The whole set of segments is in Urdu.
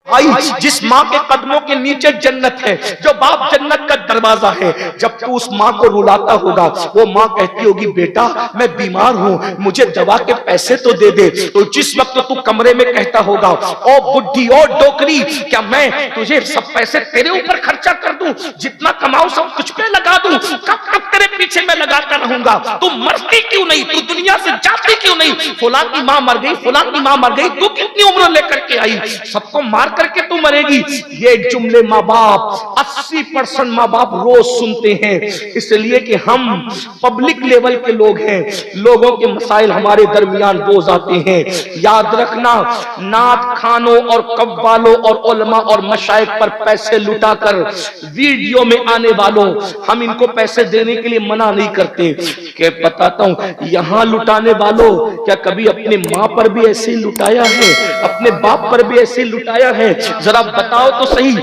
بھائی جس ماں کے قدموں کے نیچے جنت ہے، جو باپ جنت کا دروازہ ہے، جب تو اس ماں کو رلاتا ہوگا وہ ماں کہتی ہوگی بیٹا میں بیمار ہوں مجھے دوا کے پیسے تو دے دے، تو جس وقت تو کمرے میں کہتا ہوگا او بڈھی او ڈوکری کیا میں تجھے سب پیسے تیرے اوپر خرچہ کر دوں، جتنا کماؤ سب تجھ پہ لگا دوں، کب تک تیرے پیچھے میں لگاتا رہوں گا، تو مرتی کیوں نہیں، تو دنیا سے جاتی کیوں نہیں، فلاں کی ماں مر گئی فلاں کی ماں مر گئی، تو کتنی عمر لے کر کے آئی، سب کو مار کر کے تو مرے گی۔ یہ جملے ماں باپ 80% ماں باپ روز سنتے ہیں، اس لیے کہ ہم پبلک لیول کے لوگ ہیں، لوگوں کے مسائل ہمارے درمیان روز آتے ہیں۔ یاد رکھنا نعت خانوں اور قوالوں اور علماء اور مشائخ پر پیسے لٹا کر ویڈیو میں آنے والوں، ہم ان کو پیسے دینے کے لیے منع نہیں کرتے کہ بتاتا ہوں یہاں لٹانے والوں کیا کبھی اپنے ماں پر بھی ایسے لٹایا ہے، اپنے باپ پر بھی ایسے لٹایا ہے، ذرا بتاؤ تو صحیح۔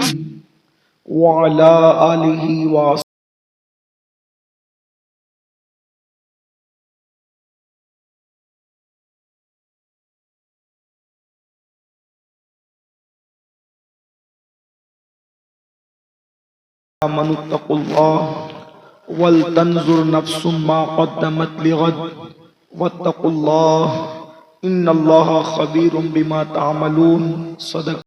وَعَلَىٰ آلِهِ وَصَحْبِهِ آمنوا اتقوا الله ولتنظر نفس ما قدمت لغد واتقوا الله ان الله خبير بما تعملون۔ صدق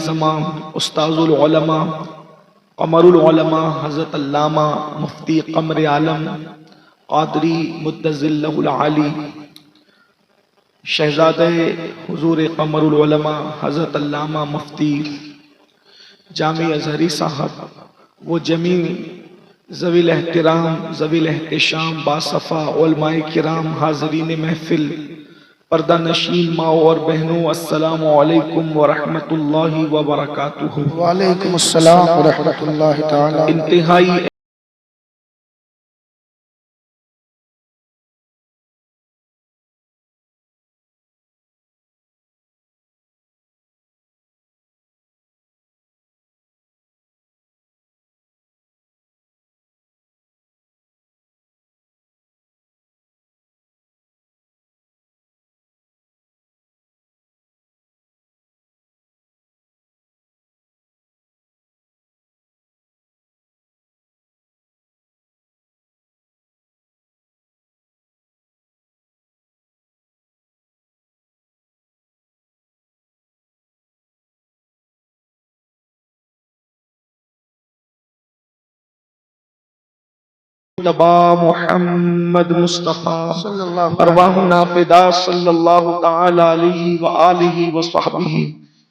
زمان استاذ العلماء قمر العلماء حضرت علامہ مفتی قمر عالم قادری مدظلہ العالی، شہزادہ حضور قمر العلماء حضرت علامہ مفتی جامع ازہری صاحب، وہ جمیع ذوی الاحترام ذوی الاحتشام باصفا علماء کرام، حاضرین محفل، پردہ نشین ماں اور بہنوں، السلام علیکم ورحمۃ اللہ وبرکاتہ۔ وعلیکم السلام ورحمۃ اللہ تعالی۔ انتہائی مجتبیٰ محمد مصطفیٰ ارواحنا فدا صلی اللہ تعالی علیہ وآلہ وصحبہ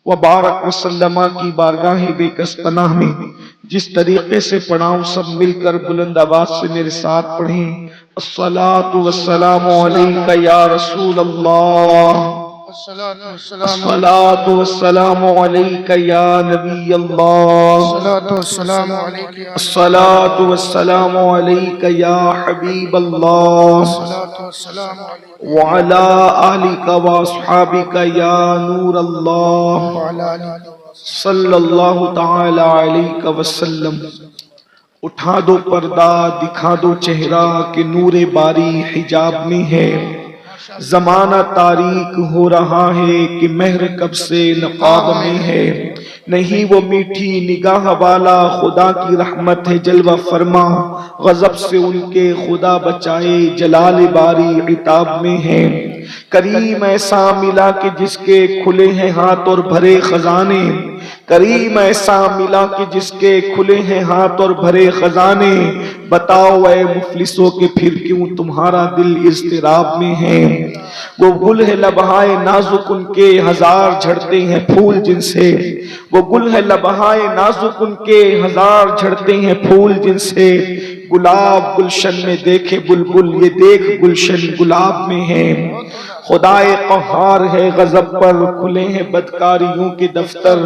وبارک وسلم کی بارگاہ بے کس پناہ میں جس طریقے سے پڑھاؤں سب مل کر بلند آواز سے میرے ساتھ پڑھیں۔ الصلاة والسلام علیکہ یا رسول اللہ، الصلاة والسلام علیکہ یا نبی اللہ، الصلاة والسلام علیکہ یا حبیب اللہ، وعلا آلکہ واصحابکہ یا نور اللہ، صلی اللہ تعالی علیہ وسلم۔ اٹھا دو پردہ دکھا دو چہرہ کہ نور باری حجاب میں ہے، زمانہ تاریک ہو رہا ہے کہ مہر کب سے نقاب میں ہے، نہیں وہ میٹھی نگاہ والا خدا کی رحمت ہے جلوہ فرما، غضب سے ان کے خدا بچائے جلال باری عتاب میں ہے، کریم ایسا ملا کہ جس کے کھلے ہیں ہاتھ اور بھرے خزانے، کریم ایسا ملا کہ جس کے کھلے ہیں ہاتھ اور بھرے خزانے، بتاؤ اے مفلسوں کہ پھر کیوں تمہارا دل اضطراب میں ہے۔ وہ گل ہے لبہائے نازک ان کے ہزار جھڑتے ہیں پھول جن سے، وہ گل ہے لبہائے نازک ان کے ہزار جھڑتے ہیں پھول جن سے، گلاب گلشن میں دیکھے بلبل یہ دیکھ گلشن گلاب میں ہے۔ خدائے قہار ہے غضب پر کھلے ہیں بدکاریوں کے دفتر،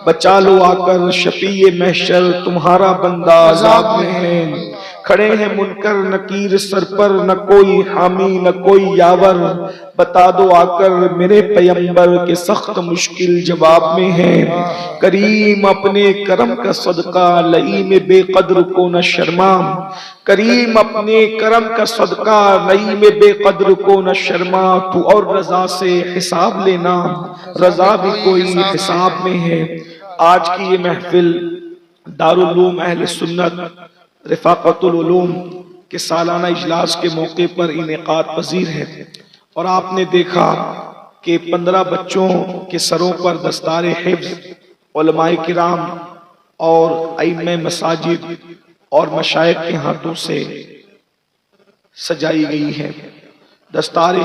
بچا لو آ کر شفیع محشر تمہارا بندہ عذاب میں ہے۔ کھڑے ہیں منکر نکیر سر پر نہ کوئی حامی نہ کوئی یاور، بتا دو آ کر میرے پیمبر کے سخت مشکل جواب میں ہے۔ کریم اپنے کرم کا صدقہ لئیم بے قدر کو نہ شرما، کریم اپنے کرم کا صدقہ لئیم بے قدر کو نہ شرما، تو اور رضا سے حساب لینا رضا بھی کوئی حساب میں ہے۔ آج کی یہ محفل دارالعلوم اہل سنت رفاقت العلوم کے سالانہ اجلاس کے موقع پر انعقاد پذیر ہے، اور آپ نے دیکھا کہ 15 بچوں کے سروں پر دستار حفظ علماء کرام اور ائمہ مساجد اور مشائخ کے ہاتھوں سے سجائی گئی ہے۔ دستار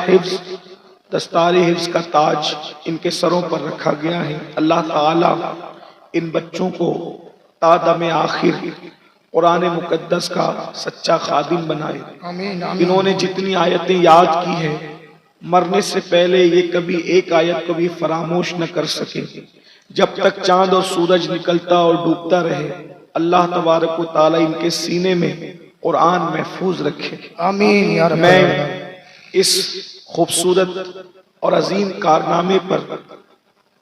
حفظ کا تاج ان کے سروں پر رکھا گیا ہے۔ اللہ تعالی ان بچوں کو تا دم آخر قرآن مقدس کا سچا خادم بنائے۔ انہوں نے جتنی آیتیں یاد کی ہیں مرنے سے پہلے یہ کبھی ایک آیت کو بھی فراموش نہ کر سکے۔ جب تک چاند اور سورج نکلتا اور ڈوبتا رہے اللہ تبارک و تعالی ان کے سینے میں قرآن محفوظ رکھے۔ آمین یا رب۔ میں اس خوبصورت اور عظیم کارنامے پر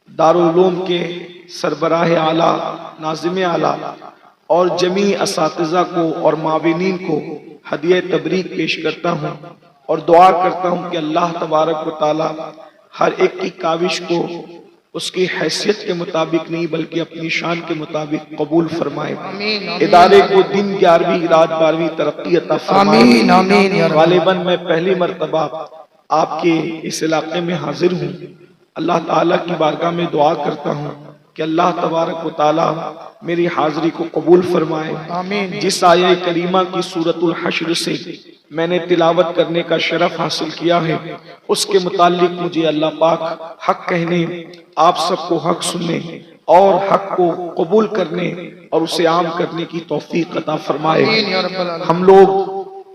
دارالعلوم کے سربراہ اعلیٰ ناظم اعلیٰ اور جمیع اساتذہ کو اور معاونین کو ہدیہ تبریک پیش کرتا ہوں اور دعا کرتا ہوں کہ اللہ تبارک و تعالی ہر ایک کی کاوش کو اس کی حیثیت کے مطابق نہیں بلکہ اپنی شان کے مطابق قبول فرمائے۔ ادارے کو دن 11ویں رات 12ویں ترقی عطا فرمائے۔ غالباً میں پہلی مرتبہ آپ کے اس علاقے میں حاضر ہوں۔ اللہ تعالیٰ کی بارگاہ میں دعا کرتا ہوں کہ اللہ تبارک و تعالیٰ میری حاضری کو قبول فرمائے۔ جس آیہ کریمہ کی سورۃ الحشر سے میں نے تلاوت کرنے کا شرف حاصل کیا ہے اس کے متعلق مجھے اللہ پاک حق کہنے، آپ سب کو حق سننے اور حق کو قبول کرنے اور اسے عام کرنے کی توفیق عطا فرمائے۔ ہم لوگ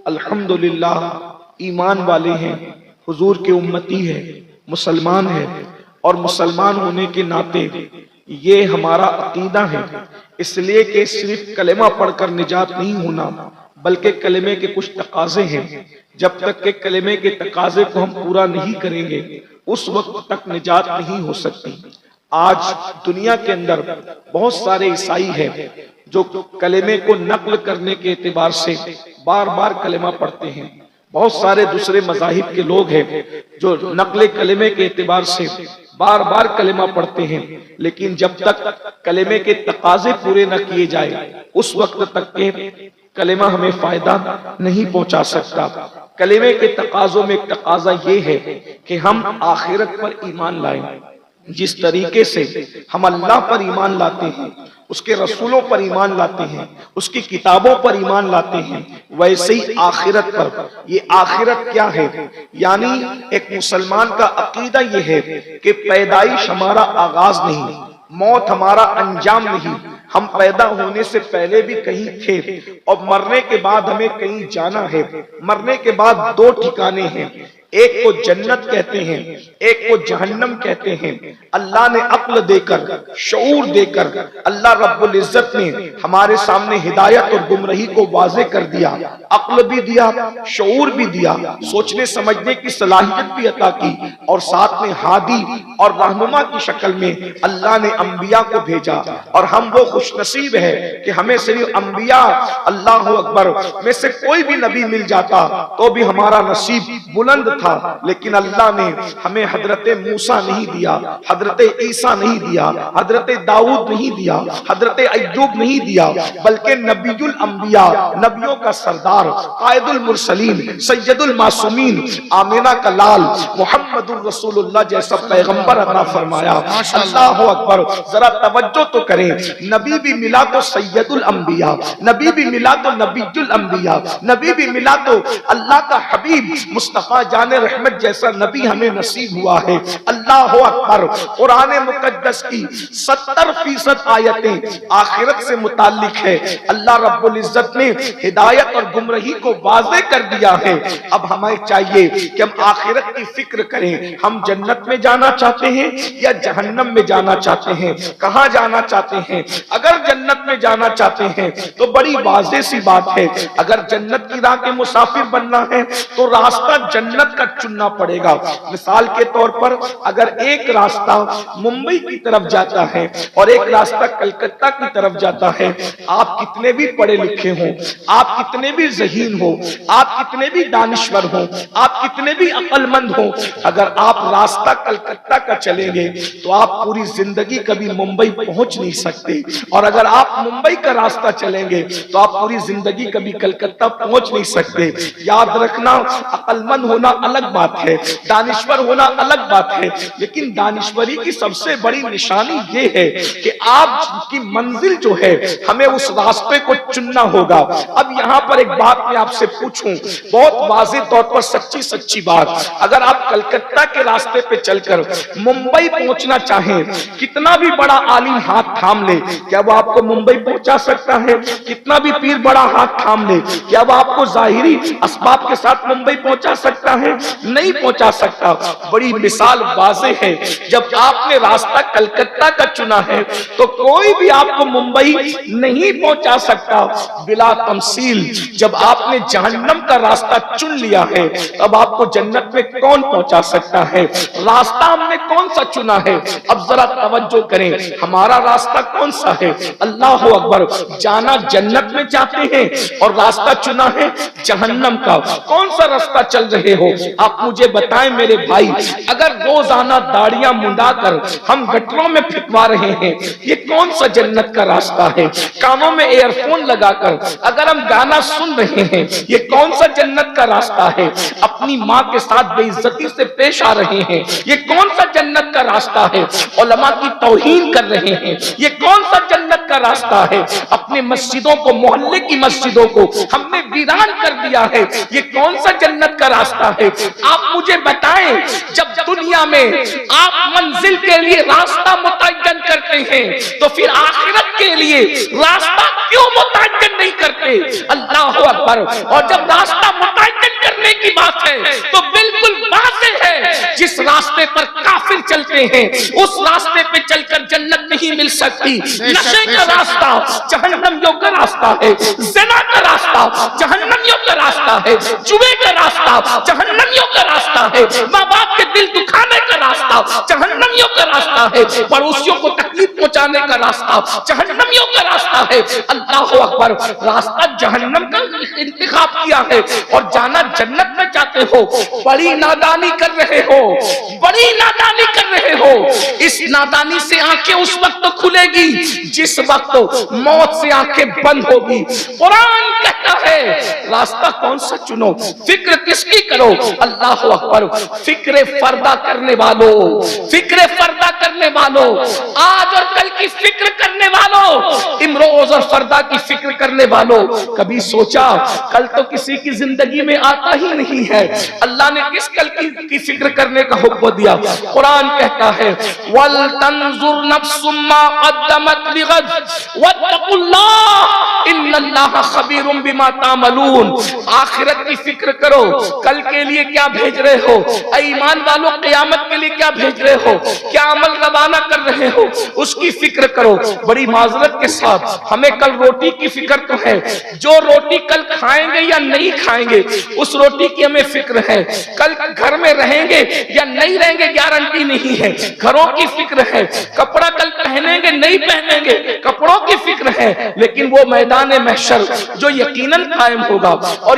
الحمدللہ ایمان والے ہیں، حضور کے امتی ہیں، مسلمان ہیں، اور مسلمان ہونے کے ناطے یہ ہمارا عقیدہ ہے، اس لیے کہ صرف کلمہ پڑھ کر نجات نہیں ہونا بلکہ کلمے کے کچھ تقاضے ہیں۔ جب تک کہ کلمے کے تقاضے کو ہم پورا نہیں کریں گے اس وقت تک نجات نہیں ہو سکتی۔ آج دنیا کے اندر بہت سارے عیسائی ہیں جو کلمے کو نقل کرنے کے اعتبار سے بار بار کلمہ پڑھتے ہیں، بہت سارے دوسرے مذاہب کے لوگ ہیں جو نقل کلمے کے اعتبار سے بار بار کلمہ پڑھتے ہیں، لیکن جب تک کلمے کے تقاضے پورے نہ کیے جائے اس وقت تک کہ کلمہ ہمیں فائدہ نہیں پہنچا سکتا۔ کلمے کے تقاضوں میں ایک تقاضا یہ ہے کہ ہم آخرت پر ایمان لائیں۔ جس طریقے سے ہم اللہ پر ایمان لاتے ہیں، اس کے رسولوں پر ایمان لاتے ہیں، اس کی کتابوں پر ایمان لاتے ہیں، ویسے ہی آخرت پر۔ یہ آخرت کیا ہے؟ یعنی ایک مسلمان کا عقیدہ یہ ہے کہ پیدائش ہمارا آغاز نہیں، موت ہمارا انجام نہیں، ہم پیدا ہونے سے پہلے بھی کہیں تھے اور مرنے کے بعد ہمیں کہیں جانا ہے۔ مرنے کے بعد دو ٹھکانے ہیں، ایک کو جنت کہتے ہیں، ایک کو جہنم کہتے ہیں۔ اللہ نے عقل دے کر، شعور دے کر، اللہ رب العزت نے ہمارے سامنے ہدایت اور گمراہی کو واضح کر دیا، عقل بھی دیا، شعور بھی دیا، سوچنے سمجھنے کی صلاحیت بھی عطا کی، اور ساتھ میں ہادی اور رہنما کی شکل میں اللہ نے انبیاء کو بھیجا۔ اور ہم وہ خوش نصیب ہے کہ ہمیں صرف انبیاء اللہ اکبر میں سے کوئی بھی نبی مل جاتا تو بھی ہمارا نصیب بلند تھا، لیکن اللہ نے ہمیں حضرت موسیٰ نہیں دیا، حضرت عیسیٰ نہیں دیا، حضرت داؤد نہیں دیا، حضرت ایوب نہیں دیا، بلکہ نبی الانبیاء، نبیوں کا سردار، قائد المرسلین، سید المعصومین، آمینہ کا لال محمد الرسول اللہ جیسا پیغمبر عطا فرمایا۔ اللہ اکبر، ذرا توجہ تو کریں، نبی بھی ملا تو سید الانبیاء، نبی بھی ملا تو نبی الانبیاء، نبی بھی ملا تو اللہ کا حبیب مصطفیٰ جان رحمت جیسا نبی ہمیں نصیب ہوا ہے۔ اللہ اکبر، قرآن مقدس کی 70% آیتیں آخرت سے متعلق ہے۔ اللہ رب العزت نے ہدایت اور گمراہی کو واضح کر دیا ہے۔ اب ہمیں چاہیے کہ ہم آخرت کی فکر کریں، ہم جنت میں جانا چاہتے ہیں یا جہنم میں جانا چاہتے ہیں، کہاں جانا چاہتے ہیں؟ اگر جنت میں جانا چاہتے ہیں تو بڑی واضح سی بات ہے، اگر جنت کی راہ کے مسافر بننا ہے تو راستہ جنت کا چننا پڑے گا۔ مثال کے طور پر اگر ایک راستہ ممبئی کی طرف جاتا ہے اور ایک راستہ کلکتہ کی طرف جاتا ہے، آپ کتنے بھی پڑھے لکھے ہوں، آپ کتنے بھی ذہین ہوں، آپ کتنے بھی دانشور ہوں، آپ کتنے بھی عقل مند ہوں، اگر آپ راستہ کلکتہ کا چلیں گے تو آپ پوری زندگی کبھی ممبئی پہنچ نہیں سکتے، اور اگر آپ ممبئی کا راستہ چلیں گے تو آپ پوری زندگی کبھی کلکتہ پہنچ نہیں سکتے۔ یاد رکھنا، عقل مند ہونا الگ بات ہے، دانشور ہونا الگ بات ہے، لیکن دانشوری کی سب سے بڑی نشانی یہ ہے کہ آپ کی منزل جو ہے ہمیں اس راستے کو چننا ہوگا۔ اب یہاں پر ایک بات میں آپ سے پوچھوں، بہت واضح طور پر سچی بات، اگر آپ کلکتہ کے راستے پہ چل کر ممبئی پہنچنا چاہیں، کتنا بھی بڑا عالم ہاتھ تھام لے، کیا وہ آپ کو ممبئی پہنچا سکتا ہے؟ کتنا بھی پیر بڑا ہاتھ تھام لے، کیا وہ آپ کو ظاہری اسباب کے ساتھ ممبئی پہنچا سکتا ہے؟ نہیں پہنچا سکتا۔ بڑی مثال واضح ہے، جب آپ نے راستہ کلکتہ کا چنا ہے تو کوئی بھی آپ کو ممبئی نہیں پہنچا سکتا۔ بلا تمثیل، جب آپ نے جہنم کا راستہ چن لیا ہے اب آپ کو جنت میں کون پہنچا سکتا ہے؟ راستہ ہم نے کون سا چنا ہے؟ اب ذرا توجہ کریں، ہمارا راستہ کون سا ہے؟ اللہ اکبر، جانا جنت میں چاہتے ہیں اور راستہ چنا ہے جہنم کا۔ کون سا راستہ چل رہے ہو آپ مجھے بتائیں میرے بھائی۔ اگر روزانہ داڑیاں منڈا کر ہم گٹروں میں پھینکوا رہے ہیں، یہ کون سا جنت کا راستہ ہے؟ کانوں میں ایئر فون لگا کر اگر ہم گانا سن رہے ہیں، یہ کون سا جنت کا راستہ ہے؟ اپنی ماں کے ساتھ بے عزتی سے پیش آ رہے ہیں، یہ کون سا جنت کا راستہ ہے؟ علماء کی توہین کر رہے ہیں، یہ کون سا جنت کا راستہ ہے؟ اپنے مسجدوں کو، محلے کی مسجدوں کو ہم نے ویران کر دیا ہے، یہ کون سا جنت کا راستہ ہے؟ آپ مجھے بتائیں، جب دنیا میں آپ منزل کے لیے راستہ متعین کرتے ہیں تو پھر آخرت کے لیے راستہ کیوں متعین نہیں کرتے؟ اللہ اکبر۔ اور جب راستہ متعین کرنے کی بات ہے تو بالکل واضح ہے، جس راستے پر کافر چلتے ہیں اس راستے پہ چل کر جنت نہیں مل سکتی۔ نشے کا راستہ جہنمیوں کا راستہ ہے، زنا کا راستہ جہنمیوں کا راستہ ہے، جوے کا راستہ جہنمیوں کا راستہ ہے، ماں باپ کے دل دکھانے کا راستہ جہنمیوں کا راستہ ہے، پڑوسیوں کو تکلیف پہنچانے کا راستہ جہنمیوں کا راستہ ہے۔ اللہ اکبر، راستہ جہنم کا انتخاب کیا ہے اور جانا جنت میں چاہتے ہو، بڑی نادانی کر رہے ہو، بڑی نادانی کر رہے ہو۔ اس نادانی سے آنکھیں اس وقت کھلے گی جس وقت موت سے آنکھیں بند ہوگی۔ قرآن کہتا ہے راستہ کون سا چنو، فکر کس کی کرو؟ اللہ اکبر، فکر فردہ کرنے والوں، فکر فردہ کرنے والوں، آج اور کل کی فکر کرنے والوں، امروز اور فردہ کی فکر کرنے والوں، کبھی سوچا کل تو کسی کی زندگی میں آتا ہی نہیں ہے، اللہ نے کس کل کی فکر کرنے کا حکم دیا؟ قرآن کہتا ہے وَلْتَنْظُرْ نَفْسٌ مَّا قَدَّمَتْ لِغَدٍ وَاتَّقُوا اللَّهَ إِنَّ اللَّهَ خَبِيرٌ بِمَا تَعْمَلُونَ۔ آخرت کی فکر کرو، کل کے لیے کیا بھیج رہے ہو؟ اے ایمان والوں، قیامت کے لیے کیا بھیج رہے ہو؟ کیا عمل روانہ کر رہے ہو؟ اس کی فکر کرو۔ بڑی معذرت کے ساتھ ہمیں کل روٹی کی فکر تو ہے، جو روٹی کل کھائیں گے یا نہیں کھائیں گے اس روٹی کی ہمیں فکر ہے، کل گھر میں رہیں گے یا نہیں رہیں گے گارنٹی نہیں ہے، گھروں کی فکر ہے، کپڑا کل پہنیں گے نہیں پہنیں گے کپڑوں کی فکر ہے، لیکن وہ میدان محشر جو یقیناً قائم ہوگا اور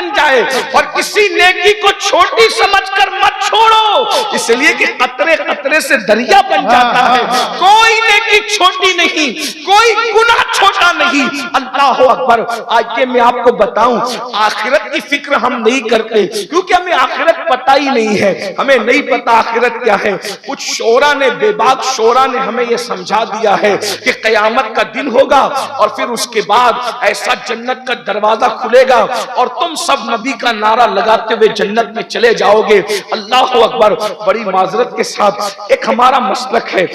بن جائے، اور کسی نیکی کو چھوٹی سمجھ کر مت چھوڑو، اس لیے کہ قطرے قطرے سے دریا بن جاتا ہے۔ کوئی نیکی چھوٹی نہیں، کوئی گناہ چھوٹا نہیں۔ اللہ اکبر۔ آج میں آپ کو بتاؤں، آخرت کی فکر ہم نہیں کرتے کیونکہ ہمیں آخرت پتہ ہی نہیں ہے، ہمیں نہیں پتا آخرت کیا ہے۔ کچھ شعراء نے، بے باک شعراء نے ہمیں یہ سمجھا دیا ہے کہ قیامت کا دن ہوگا اور پھر اس کے بعد ایسا جنت کا دروازہ کھلے گا اور تم سب نبی کا نعرہ لگاتے ہوئے جنت میں چلے جاؤ گے۔ اللہ اکبر۔ بڑی معذرت کے ساتھ ایک ہمارا مسلک ہے،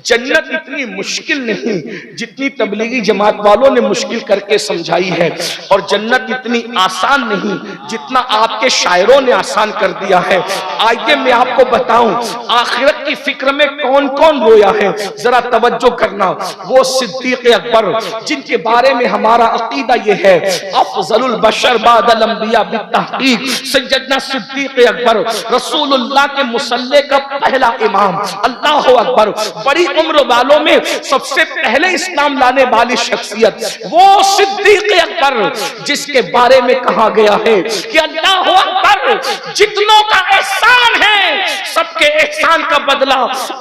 جنت اتنی مشکل نہیں جتنی تبلیغی جماعت والوں نے مشکل کر کے سمجھائی ہے، اور جنت اتنی آسان نہیں جتنا آپ کے شاعروں نے آسان کر دیا ہے۔ آئیے میں آپ کو بتاؤں آخرت کی فکر میں کون کون رویا ہے، ذرا توجہ کرنا۔ وہ صدیق اکبر جن کے بارے میں ہمارا عقیدہ یہ ہے افضل البشر بعد الانبیاء بالتحقیق، سیدنا صدیق اکبر رسول اللہ کے مصلی کا پہلا امام۔ اللہ اکبر۔ بڑی عمر والوں میں سب سے پہلے اسلام لانے والی شخصیت وہ صدیق اکبر جس کے بارے میں کہا گیا ہے کہ اللہ اکبر، جتنوں کا احسان ہے سب کے احسان کا بدلہ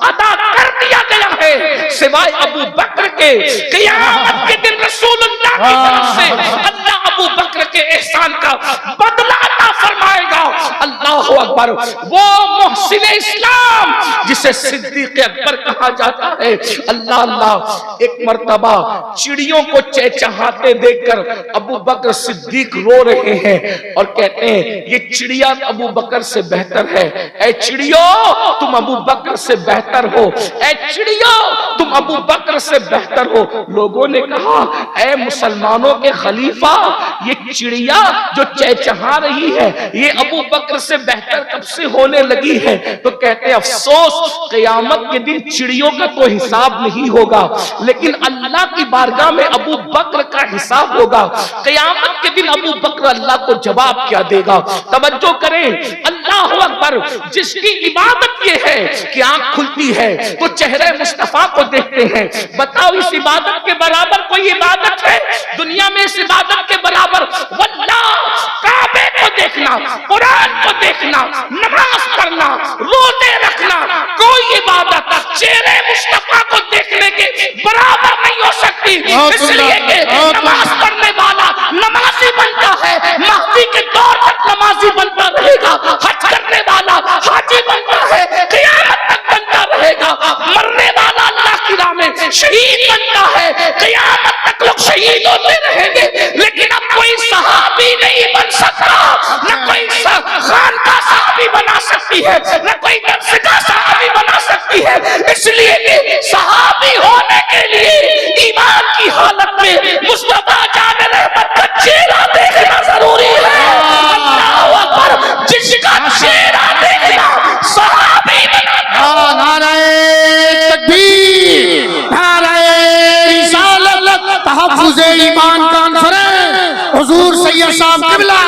ادا کر دیا گیا ہے سوائے ابو بکر کے۔ قیامت کے دن رسول اللہ کی طرف سے اللہ ابو بکر کے احسان کا بدلہ عطا فرمائے گا۔ اللہ اکبر۔ وہ محسن اسلام جسے صدیق اکبر کہا جاتا ہے۔ اللہ اللہ۔ ایک مرتبہ چڑیوں کو چہچہاتے دیکھ کر ابو بکر صدیق رو رہے ہیں اور کہتے ہیں یہ چڑیا ابو بکر سے بہتر ہے۔ اے چڑیوں تم ابو بکر سے بہتر ہو، اے چڑیوں تم ابو بکر سے بہتر ہو۔ لوگوں نے کہا اے مسلمانوں کے خلیفہ، یہ چڑیا جو چہچہا رہی ہے یہ ابو بکر سے بہتر کب سے ہونے لگی ہے؟ تو کہتے ہیں افسوس، قیامت کے دن چڑیوں کا تو حساب نہیں ہوگا لیکن اللہ کی بارگاہ میں ابو بکر کا حساب ہوگا۔ قیامت کے دن ابو بکر اللہ کو جواب کیا دے گا؟ توجہ کریں۔ اللہ اکبر۔ جس کی عبادت یہ ہے کہ آنکھ کھلتی ہے تو چہرے مصطفیٰ کو دیکھتے ہیں، بتاؤ اس عبادت کے برابر کوئی عبادت ہے دنیا میں؟ اس عبادت کے برابر واللہ کعبے کو دیکھنا، قرآن کو دیکھنا، نماز پڑھنا، روزے رکھنا، کوئی عبادت چہرے مصطفیٰ کو دیکھنے کے برابر نہیں ہو سکتی۔ اس لیے کہ نماز پڑھنے والا نمازی بنتا ہے، مہدی کے دور تک نمازی بنتا رہے گا، حج کرنے والا حاجی بنتا ہے، قیامت تک بنتا رہے گا، مرنے والا اللہ کی راہ میں شہید بنتا ہے، قیامت تک لوگ شہید ہوتے رہیں گے۔ لیکن اب کوئی صحابی نہیں بن سکتا، نہ کوئی خانقاہ صحابی بنا سکتی ہے، نہ کوئی درسگاہ صحابی بنا سکتی ہے۔ اس لیے کہ صحابی ہونے کے لیے ایمان کی حالت میں مصطفیٰ جان رحمت کا چہرہ دیکھنا ضروری ہے۔ اللہ اکبر۔ جس کا چہرہ دیکھنا صحابی بناتا۔ نعرہ تکبیر، نعرہ رسالت، تحفظ ایمان کانفرنس، حضور سید صاحب قبلہ۔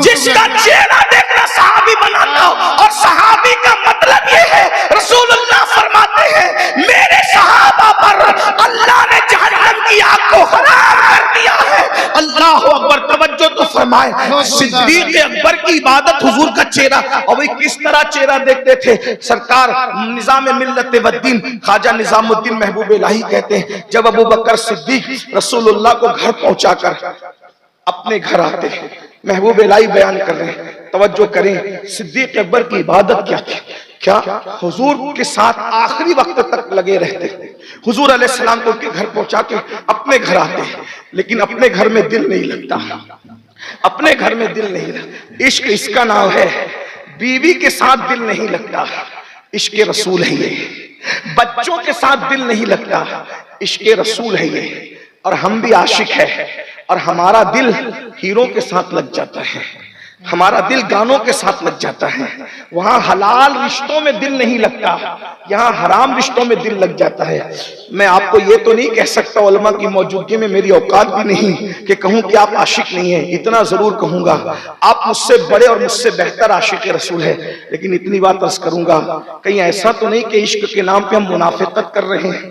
جس کا چہرہ دیکھنا صحابی بنانا، اور صحابی کا مطلب یہ ہے رسول اللہ فرماتے ہیں میرے صحابہ پر اللہ نے جہنم کی آگ کو حرام کر دیا ہے۔ اللہ اکبر۔ توجہ تو فرمائے۔ صدیق اکبر کی عبادت حضور کا چہرہ، اور وہ کس طرح چہرہ دیکھتے تھے؟ سرکار نظام ملت و دین خواجہ نظام الدین محبوب الہی کہتے ہیں جب ابو بکر صدیق رسول اللہ کو گھر پہنچا کر اپنے گھر آتے ہیں، محبوب الہی بیان کر رہے ہیں، توجہ کریں، صدیق اکبر کی عبادت کیا تھی؟ کیا حضور کے ساتھ آخری وقت تک لگے رہتے ہیں۔ حضور علیہ السلام کو کے گھر پہنچا کے اپنے گھر آتے ہیں، لیکن اپنے گھر میں دل نہیں لگتا، اپنے گھر میں دل نہیں لگتا۔ عشق اس کا نام ہے، بیوی کے ساتھ دل نہیں لگتا، عشق رسول ہے یہ۔ بچوں کے ساتھ دل نہیں لگتا، عشق رسول ہے یہ۔ اور ہم بھی عاشق ہے، اور ہمارا دل ہیروں کے ساتھ لگ جاتا ہے، ہمارا دل گانوں کے ساتھ لگ جاتا ہے۔ وہاں حلال رشتوں میں دل نہیں لگتا، یہاں حرام رشتوں میں دل لگ جاتا ہے۔ میں آپ کو یہ تو نہیں کہہ سکتا، علماء کی موجودگی میں میری اوقات بھی نہیں کہ کہوں کہ آپ عاشق نہیں ہیں، اتنا ضرور کہوں گا آپ مجھ سے بڑے اور مجھ سے بہتر عاشق رسول ہے، لیکن اتنی بات عرض کروں گا کہیں ایسا تو نہیں کہ عشق کے نام پہ ہم منافقت کر رہے ہیں،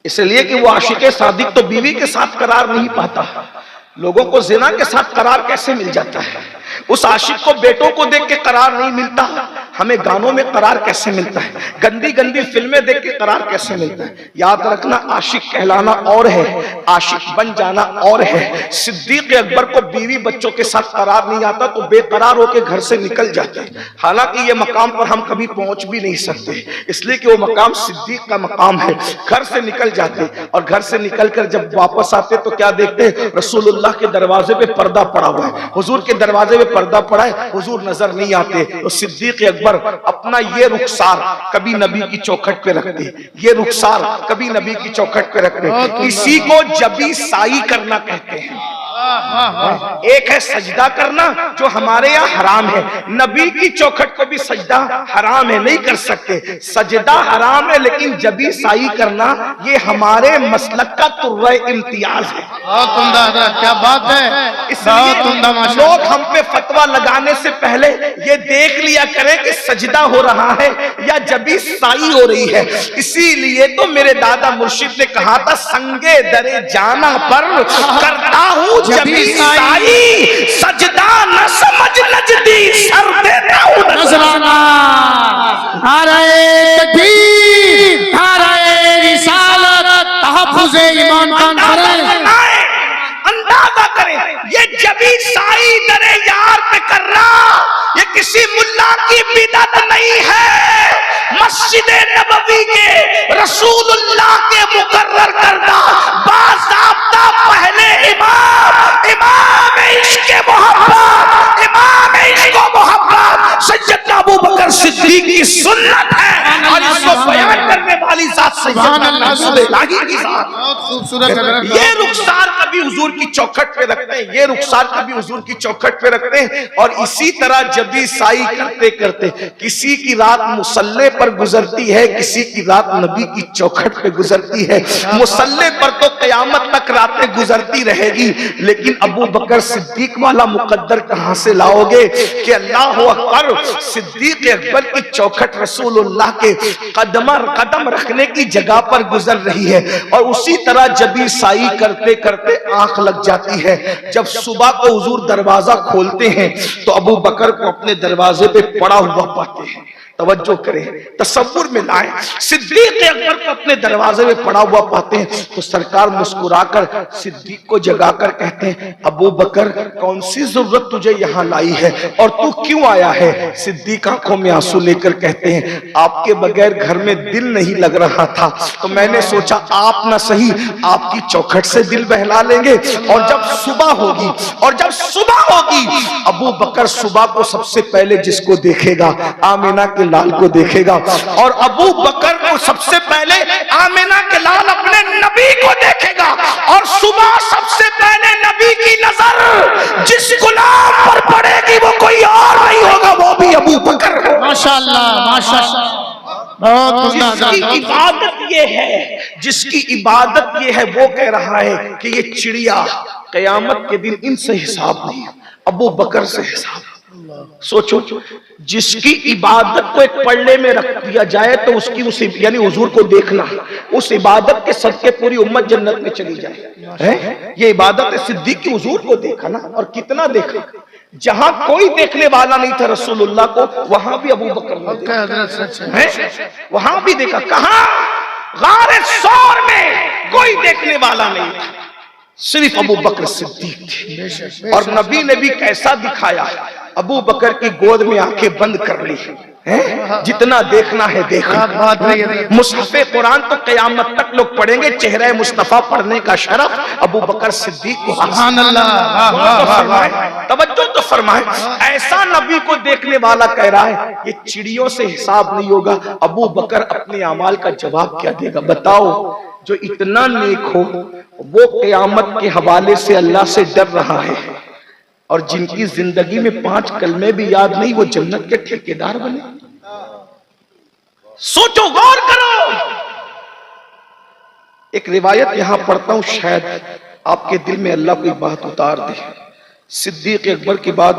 اس لیے کہ وہ عاشق صادق تو بیوی کے ساتھ قرار نہیں پاتا، لوگوں کو زنا کے ساتھ قرار کیسے مل جاتا ہے؟ اس عاشق کو بیٹوں کو دیکھ کے قرار نہیں ملتا، ہمیں گانوں میں قرار کیسے ملتا ہے؟ گندی گندی فلمیں دیکھ کے قرار کیسے ملتا ہے؟ یاد رکھنا، عاشق کہلانا اور ہے، عاشق بن جانا اور ہے۔ صدیق اکبر کو بیوی بچوں کے ساتھ قرار نہیں آتا تو بے قرار ہو کے گھر سے نکل جاتے، حالانکہ یہ مقام پر ہم کبھی پہنچ بھی نہیں سکتے، اس لیے کہ وہ مقام صدیق کا مقام ہے۔ گھر سے نکل جاتے اور گھر سے نکل کر جب واپس آتے تو کیا دیکھتے؟ رسول اللہ کے دروازے پہ پردہ پڑا ہوا ہے، حضور کے دروازے پہ پردہ پڑا ہے، حضور نظر نہیں آتے۔ تو صدیق اکبر اپنا یہ رخسار کبھی نبی کی چوکھٹ پہ رکھتے، یہ رخسار کبھی نبی کی چوکھٹ پہ رکھتے۔ اسی کو جبی سائی کرنا کہتے ہیں۔ ایک ہے سجدہ کرنا جو ہمارے یہاں حرام ہے، نبی کی چوکھٹ کو بھی سجدہ حرام ہے، نہیں کر سکتے۔ سجدہ حرام ہے لیکن جبی سائی کرنا یہ ہمارے مسلک کا ترہ امتیاز ہے۔ بہت عمدہ حضرت، کیا بات ہے، اس بہت عمدہ لیے ماشاءاللہ۔ لوگ ہم پہ فتویٰ لگانے سے پہلے یہ دیکھ لیا کریں کہ سجدہ ہو رہا ہے یا جبی سائی ہو رہی ہے۔ اسی لیے تو میرے دادا مرشد نے کہا تھا، سنگے درے جانا پر کرتا ہوں جبی سائی، سجدہ نہ سمجھ نجدی، سر دیتا ہوں نذرانہ۔ نعرہ تکبیر، نعرہ رسالت، تحفظ ایمان کانفرنس۔ اندازہ کریں یہ جبی سائی درے یار پہ کر رہا، یہ کسی ملا کی بدعت نہیں ہے، مسجد نبوی کے رسول اللہ کے مقرر کردہ باضابطہ پہلے امام عشق محبت، امام عشق محبت سیدنا ابو بکر صدیق کی سنت ہے، اور اس کو بیان کرنے والی ذات سیدنا رسول اللہ کی ذات۔ بہت خوبصورت حضرت۔ یہ رخسار کبھی حضور کی چوکھٹ پہ رکھتے ہیں، یہ رخسار کبھی حضور کی چوکھٹ پہ رکھتے ہیں، اور اسی طرح جبی سائی کرتے کرتے کسی کی رات مصلی پر گزرتی ہے، کسی کی رات نبی کی چوکھٹ پہ گزرتی ہے۔ مصلی پر تو قیامت تک راتیں گزرتی رہے گی، لیکن ابو بکر صدیق والا مقدر کہاں سے لاؤ گے کہ اللہ اکبر، صدیق اکبر کی چوکھٹ رسول اللہ کے قدم رکھنے کی جگہ پر گزر رہی ہے، اور اسی طرح جبی سائی کرتے کرتے آنکھ لگ جاتی ہے۔ جب صبح کو حضور دروازہ کھولتے ہیں تو ابو بکر کو اپنے دروازے پہ پڑا ہوا پاتے ہیں۔ توجہ کریں، تصور میں لائیں، صدیق اکبر کو اپنے دروازے میں پڑا ہوا پاتے ہیں تو سرکار مسکرا کر صدیق کو جگا کر کہتے ہیں، ابو بکر کون سی ضرورت تجھے یہاں لائی ہے اور تو کیوں آیا ہے؟ صدیق آنکھوں میں آنسو لے کر کہتے ہیں، آپ کے بغیر گھر میں دل نہیں لگ رہا تھا تو میں نے سوچا آپ نہ صحیح آپ کی چوکھٹ سے دل بہلا لیں گے، اور جب صبح ہوگی ابو بکر صبح کو سب سے پہلے جس کو دیکھے گا آمینہ کے لال کو دیکھے گا، اور ابو بکر کو سب سے پہلے آمینہ کے لال اپنے نبی کو دیکھے گا، اور صبح سب سے پہلے نبی کی نظر جس غلام پر پڑے گی وہ کوئی اور نہیں ہوگا، وہ بھی ابو بکر۔ ماشاءاللہ ماشاءاللہ، بہت جس کی عبادت یہ ہے، جس کی عبادت یہ ہے، وہ کہہ رہا ہے کہ یہ چڑیا قیامت کے دن ان سے حساب نہیں، ابو بکر سے حساب۔ سوچو، جس کی عبادت کو ایک پلڑے میں رکھ دیا جائے تو اس کی یعنی حضور کو دیکھنا، اس عبادت کے صدقے پوری امت جنت میں چلی جائے۔ یہ عبادت ہے صدیق کی، حضور کو دیکھا نا، اور کتنا دیکھا، جہاں کوئی دیکھنے والا نہیں تھا رسول اللہ کو وہاں بھی ابو بکر نے دیکھا، وہاں بھی دیکھا۔ کہاں؟ غار ثور میں کوئی دیکھنے والا نہیں تھا، صرف ابو بکر صدیق تھے، اور نبی نے بھی کیسا دکھایا، ابو بکر کی گود میں آنکھیں بند کر لی، جتنا دیکھنا ہے دیکھا۔ مصحف قرآن تو قیامت تک لوگ پڑھیں گے، چہرہ مصطفیٰ پڑھنے کا شرف ابو بکر صدیق کو سبحان اللہ۔ توجہ تو فرمائے، ایسا نبی کو دیکھنے والا کہہ رہا ہے یہ چڑیوں سے حساب نہیں ہوگا، ابو بکر اپنے اعمال کا جواب کیا دے گا؟ بتاؤ، جو اتنا نیک ہو وہ قیامت کے حوالے سے اللہ سے ڈر رہا ہے، اور جن کی زندگی میں 5 کلمے بھی یاد نہیں وہ جنت کے ٹھیکیدار بنے۔ سوچو، غور کرو۔ ایک روایت یہاں پڑھتا ہوں، شاید آپ کے دل میں اللہ کوئی بات اتار دے۔ صدیق اکبر کے بعد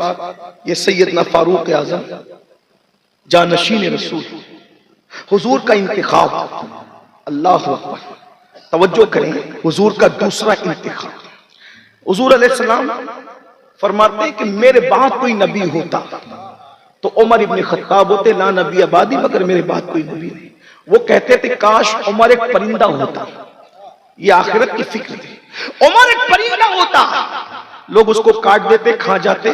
یہ سیدنا فاروق اعظم جانشین رسول، حضور کا انتخاب، اللہ اکبر، توجہ کریں، حضور کا دوسرا انتخاب۔ حضور علیہ السلام فرماتے ہیں کہ میرے بعد کوئی نبی ہوتا تو عمر ابن خطاب ہوتے، لا نبی آبادی، مگر میرے بعد کوئی نبی نہیں۔ وہ کہتے تھے کاش عمر ایک پرندہ ہوتا، یہ آخرت کی فکر تھی، عمر ایک پرندہ ہوتا، لوگ اس کو کاٹ دیتے، کھا جاتے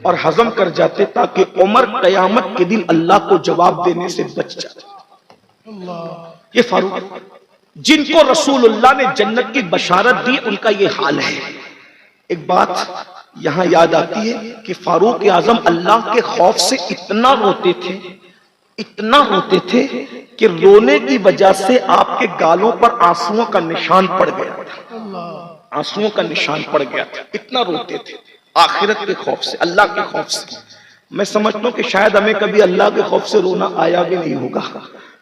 اور ہضم کر جاتے، تاکہ عمر قیامت کے دن اللہ کو جواب دینے سے بچ جاتے۔ یہ فاروق جن کو رسول اللہ نے جنت کی بشارت دی، ان کا یہ حال ہے۔ ایک بات یہاں یاد آتی ہے کہ فاروق اعظم اللہ کے خوف سے اتنا روتے تھے کہ رونے کی وجہ سے آپ کے گالوں پر آنسوؤں کا نشان پڑ گیا تھا، آنسوؤں کا نشان پڑ گیا تھا، اتنا روتے تھے آخرت کے خوف سے، اللہ کے خوف سے۔ میں سمجھتا ہوں کہ شاید ہمیں کبھی اللہ کے خوف سے رونا آیا بھی نہیں ہوگا،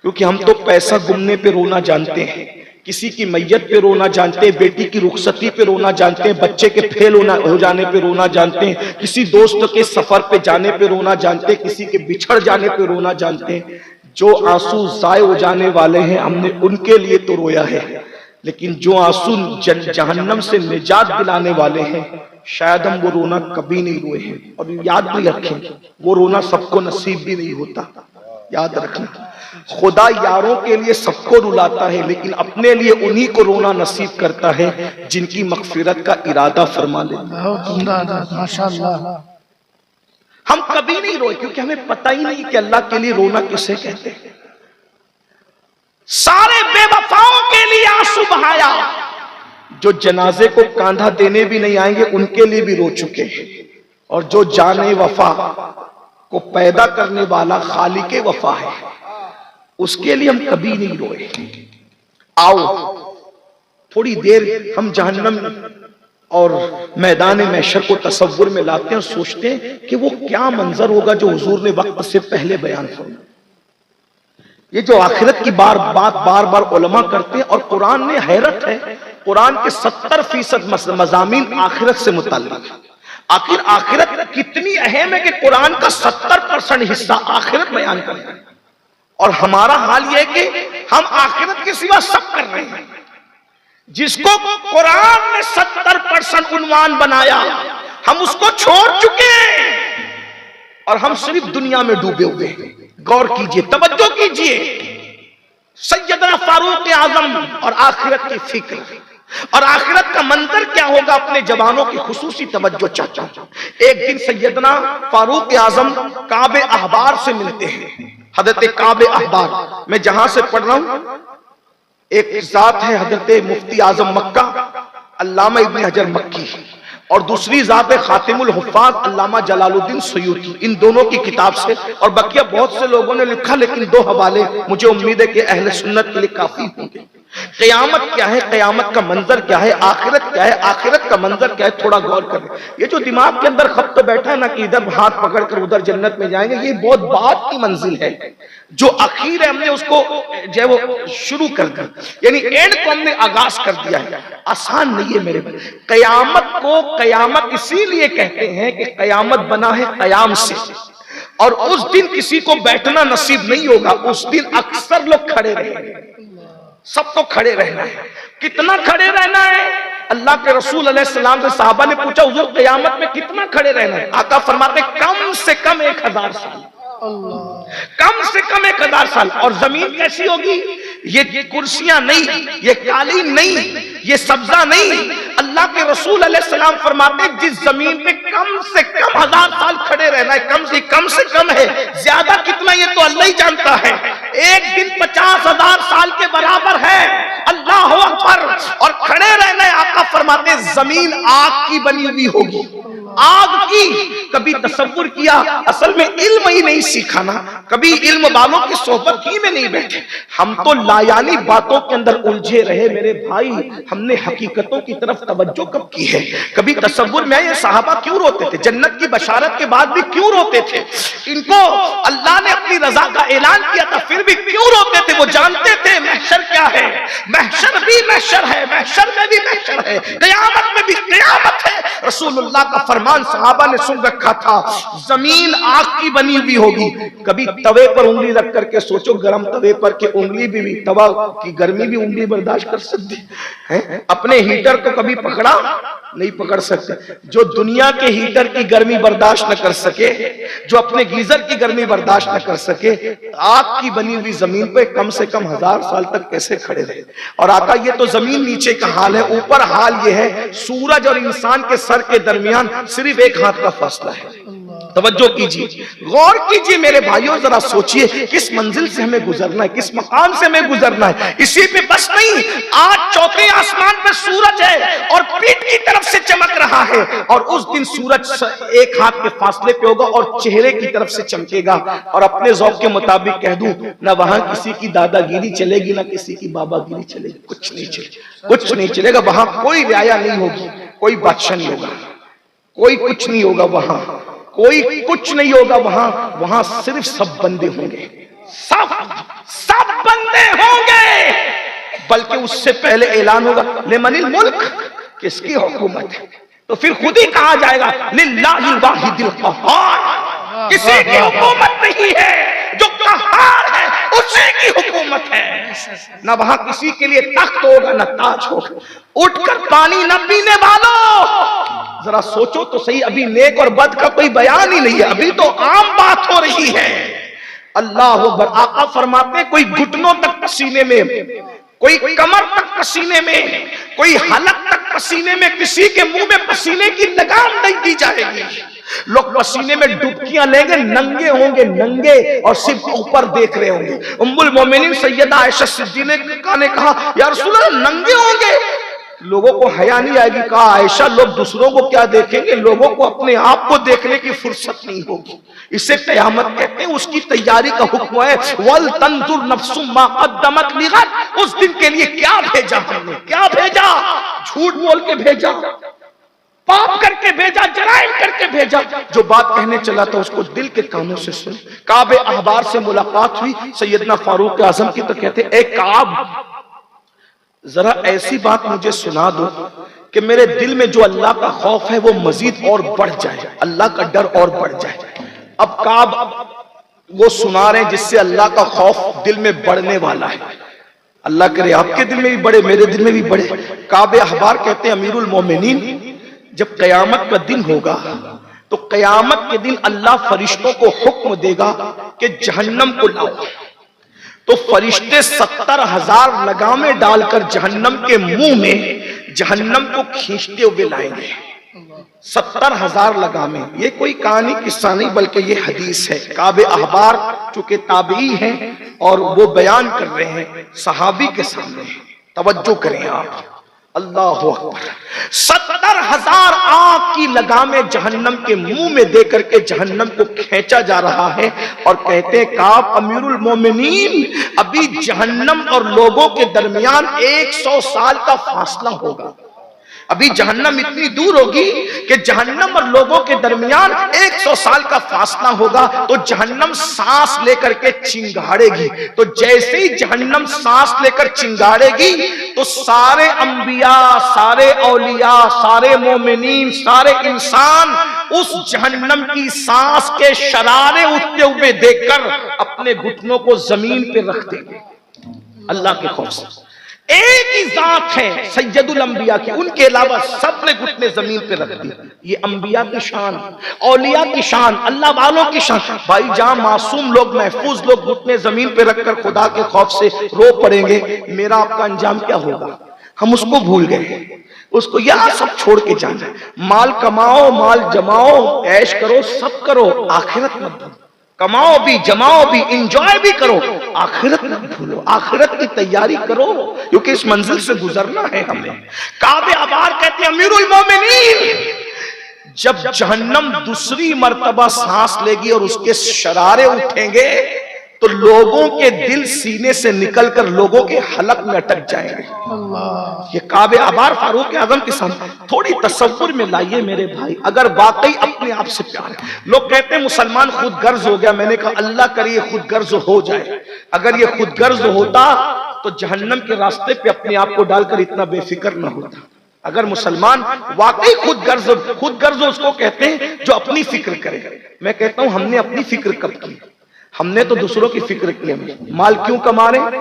کیونکہ ہم تو پیسہ گمنے پہ رونا جانتے ہیں، کسی کی میت پہ رونا جانتے ہیں، بیٹی کی رخصتی پہ رونا جانتے ہیں، بچے کے فیل ہو جانے پہ رونا جانتے ہیں، کسی دوست کے سفر پہ جانے پہ رونا جانتے ہیں، کسی کے بچھڑ جانے پہ رونا جانتے ہیں۔ جو آنسو ضائع ہو جانے والے ہیں ہم نے ان کے لیے تو رویا ہے، لیکن جو آنسو جہنم سے نجات دلانے والے ہیں شاید ہم وہ رونا کبھی نہیں روئے ہیں۔ اور یاد بھی رکھیں وہ رونا سب کو نصیب بھی نہیں ہوتا، یاد رکھنا خدا یاروں کے لیے سب کو رلاتا ہے، لیکن اپنے لیے انہی کو رونا نصیب کرتا ہے جن کی مغفرت کا ارادہ فرما لیتا ہے۔ ماشاءاللہ۔ ہم کبھی نہیں روئے کیونکہ ہمیں پتہ ہی نہیں کہ اللہ کے لیے رونا کسے کہتے ہیں۔ سارے بے وفاؤں کے لیے آنسو بہایا، جو جنازے کو کاندھا دینے بھی نہیں آئیں گے ان کے لیے بھی رو چکے ہیں، اور جو جانے وفا کو پیدا کرنے والا خالق وفا ہے اس کے لیے ہم کبھی نہیں روئے۔ آؤ تھوڑی دیر ہم جہنم اور میدان محشر کو تصور میں لاتے ہیں اور سوچتے ہیں کہ وہ کیا منظر ہوگا جو حضور نے وقت سے پہلے بیان فرمایا۔ یہ جو آخرت کی بار بار علماء کرتے ہیں، اور قرآن نے حیرت ہے، قرآن کے 70% مضامین آخرت سے متعلق ہیں۔ آخر آخرت کتنی اہم ہے کہ قرآن کا 70% حصہ آخرت بیان کرتا ہے، اور ہمارا حال یہ ہے کہ ہم آخرت کے سوا سب کر رہے ہیں۔ جس کو قرآن نے 70% عنوان بنایا ہم اس کو چھوڑ چکے ہیں، اور ہم صرف دنیا میں ڈوبے ہوئے ہیں۔ غور کیجئے، توجہ کیجئے، سیدنا فاروق اعظم اور آخرت کی فکر اور آخرت کا منظر کیا ہوگا اپنے جوانوں کی خصوصی توجہ چاہتا ہوں۔ ایک دن سیدنا فاروق اعظم کعب احبار سے ملتے ہیں، حضرت کعب احبار، میں جہاں سے پڑھ رہا ہوں ایک ذات ہے حضرت مفتی اعظم مکہ علامہ ابن حجر مکی، اور دوسری ذات ہے خاتم الحفاظ علامہ جلال الدین سیوطی۔ ان دونوں کی کتاب سے، اور بقیہ بہت سے لوگوں نے لکھا، لیکن 2 حوالے مجھے امید ہے کہ اہل سنت کے لیے کافی ہوں گے۔ قیامت کیا ہے، قیامت کا منظر کیا ہے، آخرت کیا ہے، آخرت کا منظر کیا ہے، تھوڑا غور کریں۔ یہ جو دماغ کے اندر خط بیٹھا ہے نا کہ ادھر ہاتھ پکڑ کر ادھر جنت میں جائیں گے، یہ بہت بعد کی منزل ہے۔ جو اخیر ہے ہم نے اس کو جو ہے وہ شروع کر دیا، یعنی اینڈ کو ہم نے آغاز کر دیا ہے، آسان نہیں ہے میرے بھائی۔ قیامت کو قیامت اسی لیے کہتے ہیں کہ قیامت بنا ہے قیام سے، اور اس دن کسی کو بیٹھنا نصیب نہیں ہوگا، اس دن اکثر لوگ کھڑے رہیں گے، سب کو کھڑے رہنا ہے۔ کتنا کھڑے رہنا ہے؟ اللہ کے رسول علیہ السلام سے صحابہ نے پوچھا حضور قیامت میں کتنا کھڑے رہنا ہے؟ آقا فرماتے کم سے کم 1000 سال، کم سے کم 1000 سال۔ اور زمین کیسی ہوگی؟ یہ کرسیاں نہیں، یہ قالین نہیں، یہ سبزہ نہیں۔ اللہ کے رسول علیہ السلام فرماتے ہیں جس زمین پہ کم سے کم 1000 سال کھڑے رہنا ہے، کم سے کم ہے، زیادہ کتنا یہ تو اللہ ہی جانتا ہے۔ ایک دن 50,000 سال کے برابر ہے، اللہ اکبر، اور کھڑے رہنا ہے۔ آقا فرماتے ہیں زمین آگ کی بنی ہوئی ہوگی، آگ کی۔ کبھی تصور کیا؟ اصل میں علم ہی نہیں سیکھا نا، کبھی علم والوں کی صحبت ہی میں نہیں بیٹھے، ہم تو لایانی باتوں کے اندر الجھے رہے میرے بھائی۔ ہم نے حقیقتوں کی طرف توجہ کب کی ہے؟ کبھی تصور میں یہ صحابہ کیوں روتے تھے؟ جنت کی بشارت کے بعد بھی کیوں روتے تھے؟ ان کو اللہ نے اپنی رضا کا اعلان کیا تھا پھر بھی کیوں روتے تھے؟ وہ جانتے تھے محشر کیا ہے، محشر بھی محشر ہے، محشر میں بھی محشر ہے، قیامت میں بھی قیامت ہے۔ رسول اللہ کا فرمان صحابہ نے سن رکھا تھا، زمین آگ کی بنی ہوئی ہوگی۔ کبھی توے پر انگلی رکھ کر کے سوچو، گرم توے پر کہ انگلی بھی توا کی گرمی بھی انگلی برداشت کر سکتی ہے؟ اپنے ہیٹر کو کبھی پکڑا؟ نہیں پکڑ سکتے. جو دنیا کے ہیٹر کی گرمی برداشت نہ کر سکے, جو اپنے گیزر کی گرمی برداشت نہ کر سکے, آگ کی بنی ہوئی زمین پہ کم سے کم 1000 سال تک کیسے کھڑے رہے؟ اور آقا یہ تو زمین نیچے کا حال ہے, اوپر حال یہ ہے سورج اور انسان کے سر کے درمیان صرف 1 ہاتھ کا فاصلہ ہے. توجہ کیجیے, غور کیجیے میرے بھائیوں, ذرا سوچئے کس منزل سے ہمیں گزرنا ہے, کس مقام سے ہمیں گزرنا ہے. اسی پہ بس نہیں, آج چوتھے آسمان پہ سورج ہے اور پیٹ کی طرف سے چمک رہا ہے, اور اس دن سورج 1 ہاتھ کے فاصلے پہ ہوگا اور چہرے کی طرف سے چمکے گا. اور اپنے ذوق کے مطابق کہہ دوں, نہ وہاں کسی کی دادا گیری چلے گی, نہ کسی کی بابا گیری چلے گی, کچھ نہیں چلے گا, کچھ نہیں چلے گا. وہاں کوئی رعایا نہیں ہوگی, کوئی بادشاہ نہیں ہوگا, کوئی کچھ نہیں ہوگا, وہاں کوئی کچھ نہیں ہوگا. وہاں صرف سب بندے ہوں گے, سب بندے ہوں گے. بلکہ اس سے پہلے اعلان ہوگا لمن الملک, کس کی حکومت ہے؟ تو پھر خود ہی کہا جائے گا للہ الواحد القہار, کسی کی حکومت نہیں ہے, جو قہار ہے اسی کی حکومت ہے. نہ وہاں کسی کے لیے تخت ہوگا نہ تاج ہوگا. اٹھ کر پانی نہ پینے والوں, ذرا سوچو تو صحیح, ابھی نیک اور بد کا کوئی بیان ہی نہیں ہے, ابھی تو عام بات ہو رہی ہے. اللہ اکبر. آقا فرماتے ہیں کوئی گھٹنوں تک پسینے میں, کوئی کمر تک پسینے میں, کوئی حلق تک پسینے میں, کسی کے منہ میں پسینے کی لگام نہیں دی جائے گی. لوگ پسینے میں ڈبکیاں لیں گے, ننگے ہوں گے, ننگے, اور صرف اوپر دیکھ رہے ہوں گے. ام المومنین سیدہ عائشہ صدیقہ نے کہا یا رسول اللہ ننگے ہوں گے, لوگوں کو حیا نہیں آئے گی. کہا عائشہ لوگ دوسروں کو کیا دیکھیں گے, لوگوں کو اپنے آپ کو دیکھنے کی فرصت نہیں ہوگی. اسے قیامت کہتے ہیں, اس کی تیاری کا حکم ہے وَلْتَنْظُرْ نَفْسٌ مَا قَدَّمَتْ لِغَدٍ. اس دن کے لیے کیا بھیجا ہم نے, کیا بھیجا, جھوٹ بول کے بھیجا, پاپ کر کے بھیجا, جرائم کر کے بھیجا. جو بات کہنے چلا تھا اس کو دل کے کانوں سے سن. کعب احبار سے ملاقات ہوئی سیدنا فاروق اعظم کی, تو کہتے اے کعب ذرا ایسی بات مجھے سنا دو کہ میرے دل میں جو اللہ کا خوف ہے وہ مزید اور بڑھ جائے, اللہ کا ڈر اور بڑھ جائے. اب کعب وہ سنا رہے ہیں جس سے اللہ کا خوف دل میں بڑھنے والا ہے. اللہ کرے آپ کے دل میں بھی بڑھے, میرے دل میں بھی بڑھے. کعب احبار کہتے ہیں امیر المومنین جب قیامت کا دن ہوگا تو قیامت کے دن اللہ فرشتوں کو حکم دے گا کہ جہنم کو لاؤ. تو فرشتے 70,000 لگامیں ڈال کر جہنم کے منہ میں جہنم کو کھینچتے ہوئے لائیں گے. 70,000 لگامیں. یہ کوئی کہانی قصہ نہیں بلکہ یہ حدیث ہے. کعب احبار چونکہ تابعی ہیں اور وہ بیان کر رہے ہیں صحابی کے سامنے. توجہ کریں آپ, اللہ اکبر. 70,000 آگ کی لگامیں جہنم کے منہ میں دے کر کے جہنم کو کھینچا جا رہا ہے, اور کہتے ہیں کعب امیر المومنین ابھی جہنم اور لوگوں کے درمیان 100 سال کا فاصلہ ہوگا. ابھی جہنم اتنی دور ہوگی کہ جہنم اور لوگوں کے درمیان 100 سال کا فاصلہ ہوگا. تو جہنم سانس لے کر کے چنگاڑے گی. تو جیسے ہی جہنم سانس لے کر چنگاڑے گی تو سارے انبیاء, سارے اولیاء, سارے مومنین, سارے انسان اس جہنم کی سانس کے شرارے اٹھتے ہوئے دیکھ کر اپنے گھٹنوں کو زمین پہ رکھ دیں گے اللہ کے خوف سے. ایک ہی ذات ہے سید الانبیاء کی, ان کے علاوہ سب نے گھٹنے زمین پہ رکھ دی. یہ انبیاء کی شان, اولیاء کی شان, اللہ والوں کی شان. بھائی جہاں معصوم لوگ, محفوظ لوگ گھٹنے زمین پہ رکھ کر خدا کے خوف سے رو پڑیں گے, میرا آپ کا انجام کیا ہوگا؟ ہم اس کو بھول گئے, اس کو یہاں سب چھوڑ کے جانا ہے. مال کماؤ, مال جماؤ, عیش کرو, سب کرو, آخرت مت بھولو. کماؤ بھی, جماؤ بھی, انجوائے بھی کرو, آخرت نہ بھولو. آخرت کی تیاری کرو کیونکہ اس منزل سے گزرنا ہے ہمیں. کعب احبار کہتے ہیں امیر المومنین جب جہنم دوسری مرتبہ سانس لے گی اور اس کے شرارے اٹھیں گے تو لوگوں کے دل سینے سے نکل کر لوگوں کے حلق میں اٹک جائیں گے. یہ کعب احبار فاروق اعظم کے سامنے تھوڑی تصور میں لائیے میرے بھائی, اگر واقعی اپنے آپ سے پیار ہے. لوگ کہتے ہیں مسلمان خود غرض ہو گیا, میں نے کہا اللہ کرے یہ خود غرض ہو جائے. اگر یہ خود غرض ہوتا تو جہنم کے راستے پہ اپنے آپ کو ڈال کر اتنا بے فکر نہ ہوتا. اگر مسلمان واقعی خود غرض اس کو کہتے ہیں جو اپنی فکر کرے. میں کہتا ہوں ہم نے اپنی فکر کب کی؟ ہم نے تو دوسروں کی فکر کی. مال کیوں کما رہے؟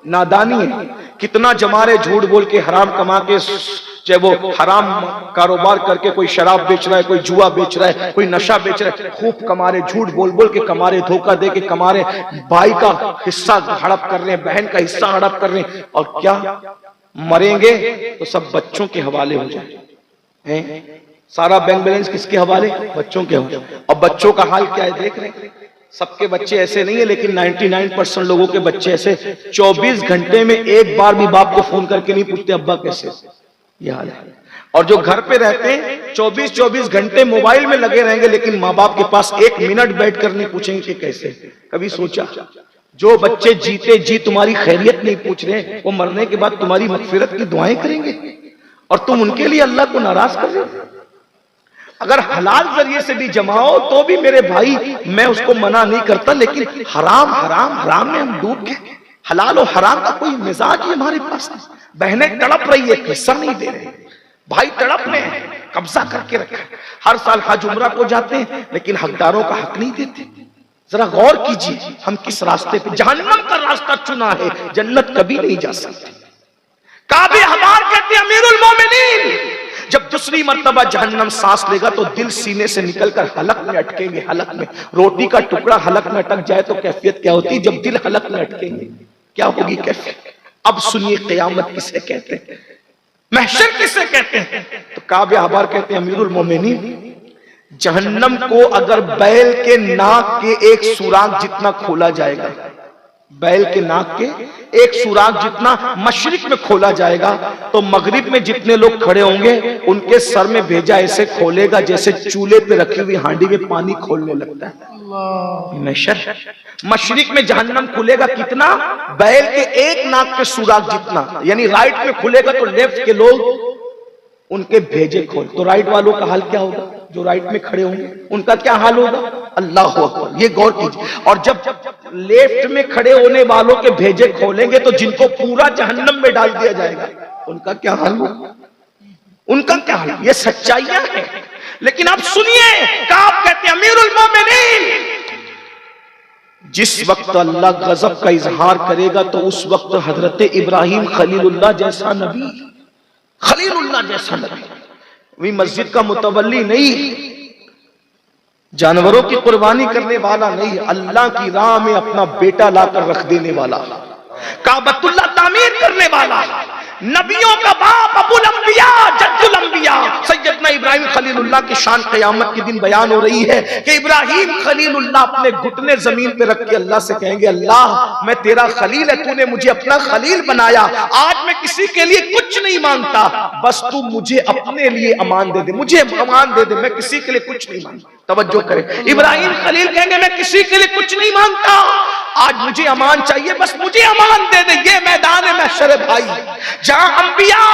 نادانی ہے. کتنا جما رہے, جھوٹ بول کے, حرام کما کے, چاہے وہ حرام کاروبار کر کے کوئی شراب بیچ رہا ہے، کوئی جوا بیچ رہا ہے، کوئی نشہ بیچ رہا ہے، خوب کما رہے، جھوٹ بول بول کے کما رہے، دھوکہ دے کے کما رہے، بھائی کا حصہ ہڑپ کر رہے ہیں، بہن کا حصہ ہڑپ کر رہے ہیں، اور کیا مریں گے تو سب بچوں کے حوالے ہو جائیں۔ سارا بینک بیلنس کس کے حوالے؟ بچوں کے حوالے۔ اور بچوں کا حال کیا ہے دیکھ رہے ہیں، سب کے بچے ایسے نہیں ہیں، لیکن 99% لوگوں کے بچے ایسے 24 گھنٹے میں ایک بار بھی باپ کو فون کر کے نہیں پوچھتے ابا کیسے، یہ حال ہے۔ اور جو گھر پہ رہتے ہیں 24 گھنٹے موبائل میں لگے رہیں گے، لیکن ماں باپ کے پاس ایک منٹ بیٹھ کر نہیں پوچھیں گے کہ کیسے۔ کبھی سوچا جو بچے جیتے جی تمہاری خیریت نہیں پوچھ رہے، وہ مرنے کے بعد تمہاری مغفرت کی دعائیں کریں گے، اور تم ان کے لیے اللہ کو ناراض کر رہے ہو؟ اگر حلال ذریعے سے بھی جماؤ تو بھی میرے بھائی میں اس کو منع نہیں کرتا، لیکن حرام میں ہم ڈوب گئے۔ حلال و حرام کا کوئی مزاج ہی ہمارے پاس نہیں۔ بہنیں تڑپ رہی ہے، حصہ نہیں دے رہے، بھائی تڑپ رہے ہیں، قبضہ کر کے رکھا۔ ہر سال حج عمرہ کو جاتے ہیں لیکن حقداروں کا حق نہیں دیتے۔ ذرا غور کیجئے ہم کس راستے پہ، جہنم کا راستہ چنا ہے، جنت کبھی نہیں جا سکتے۔ کعب احبار کہتے ہیں امیر المومنین جب دوسری مرتبہ جہنم سانس لے گا تو دل سینے سے نکل کر حلق میں اٹکیں گے۔ حلق میں روٹی کا ٹکڑا حلق میں اٹک جائے تو کیفیت کیا ہوتی ہے؟ جب دل حلق میں اٹکیں گے کیا ہوگی کیفیت؟ اب سنیے قیامت کسے کہتے ہیں، محشر کسے کہتے ہیں؟ تو کعب احبار کہتے ہیں امیر المومنین جہنم کو اگر بیل کے ناک کے ایک سوراخ جتنا کھولا جائے گا، بیل کے ناک کے ایک سوراخ جتنا مشرق میں کھولا جائے گا، تو مغرب میں جتنے لوگ کھڑے ہوں گے ان کے سر میں بھیجا ایسے کھولے گا جیسے چولہے پہ رکھی ہوئی ہانڈی میں پانی کھولنے لگتا ہے۔ مشرق میں جہنم کھلے گا کتنا؟ بیل کے ایک ناک کے سوراخ جتنا، یعنی رائٹ میں کھلے گا تو لیفٹ کے لوگ ان کے بھیجے کھول، تو رائٹ والوں کا حال کیا ہوگا؟ جو رائٹ میں کھڑے ہوں گے ان کا کیا حال ہوگا؟ اللہ اکبر، یہ غور کیجئے۔ اور جب لیفٹ میں کھڑے ہونے والوں کے بھیجے کھولیں گے تو جن کو پورا جہنم میں ڈال دیا جائے گا ان کا کیا حال ہوگا؟ ان کا کیا حال؟ یہ سچائیاں ہیں۔ لیکن اب سنیے کعب کہتے ہیں امیر المومنین جس وقت اللہ غضب کا اظہار کرے گا تو اس وقت حضرت ابراہیم خلیل اللہ جیسا نبی، خلیل اللہ جیسا نبی، وہی مسجد کا متولی نہیں، جانوروں کی قربانی کرنے والا نہیں، اللہ کی راہ میں اپنا بیٹا لا کر رکھ دینے والا، کعبۃ اللہ تعمیر کرنے والا، نبیوں کا باپ، ابو الانبیاء، جد الانبیاء سیدنا ابراہیم خلیل اللہ کی شان قیامت کے دن بیان ہو رہی ہے کہ ابراہیم خلیل اللہ اپنے گھٹنے زمین پہ رکھ کے اللہ سے کہیں گے اللہ میں تیرا خلیل ہے، تو نے مجھے اپنا خلیل بنایا، آج میں کسی کے لیے کچھ نہیں مانگتا، بس تو مجھے اپنے لیے امان دے دے، مجھے امان دے دے، میں کسی کے لیے کچھ نہیں مانگتا۔ توجہ کریں، ابراہیم خلیل کہیں گے میں کسی کے لیے کچھ نہیں مانگتا، آج مجھے امان چاہیے، بس مجھے امان دے دے۔ یہ میدان محشر بھائی جہاں انبیاء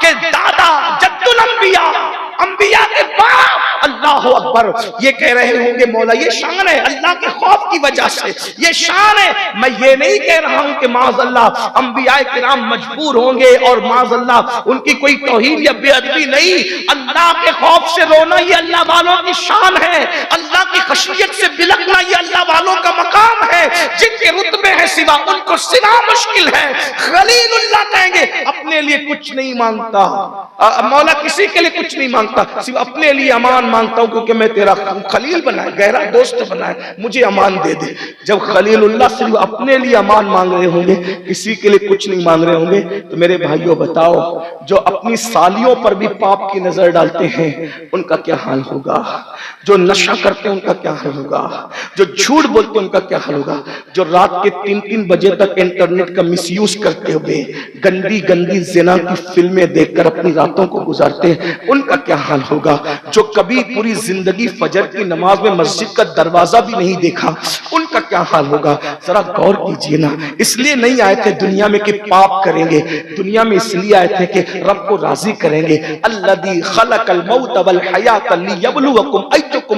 کے دادا جد الانبیاء، انبیاء کے باپ، اللہ اکبر، یہ کہہ رہے ہوں گے مولا یہ شان ہے اللہ کے خوف کی وجہ سے، یہ شان ہے۔ میں یہ نہیں کہہ رہا ہوں کہ معاذ اللہ انبیاء کرام مجبور ہوں گے اور معاذ اللہ ان کی کوئی توہین یا بے ادبی نہیں، اللہ کے خوف سے رونا یہ اللہ والوں کی شان ہے، اللہ کی خشیت سے بلکنا یہ اللہ والوں کا مقام ہے، جن کے رتبے ہیں سوا ان کو سنا مشکل ہے۔ خلیل اللہ کہیں گے اپنے لیے کچھ نہیں مانگتا، مولا کسی کے لیے کچھ نہیں مانگتا، صرف اپنے لیے امان مانگتا ہوں کیونکہ میں تیرا خلیل بنا ہے، گہرا دوست بنا ہے، مجھے امان دے دے۔ جب خلیل اللہ صرف اپنے لیے امان مانگ رہے ہوں گے، کسی کے لیے کچھ نہیں مانگ رہے ہوں گے، تو میرے بھائیوں بتاؤ جو اپنی سالیوں پر بھی پاپ کی نظر ڈالتے ہیں ان کا کیا حال ہوگا؟ جو نشہ کرتے ہیں ان کا کیا حال ہوگا؟ جو جھوٹ بولتے ہیں ان کا کیا حال ہوگا؟ جو رات کے 3 بجے تک انٹرنیٹ کا مس یوز کرتے ہوئے گندی گندی زنا کی فلمیں دیکھ کر اپنی راتوں کو گزارتے ہیں ان کا کیا حال ہوگا؟ جو کبھی پوری زندگی فجر کی نماز میں مسجد کا دروازہ بھی نہیں دیکھا ان کا کیا حال ہوگا؟ ذرا غور کیجئے نا۔ اس لیے نہیں آئے تھے دنیا میں کہ پاپ کریں گے، دنیا میں اس لیے آئے تھے کہ رب کو راضی کریں گے۔ الذی خلق الموت والحیات لیبلوکم ایکم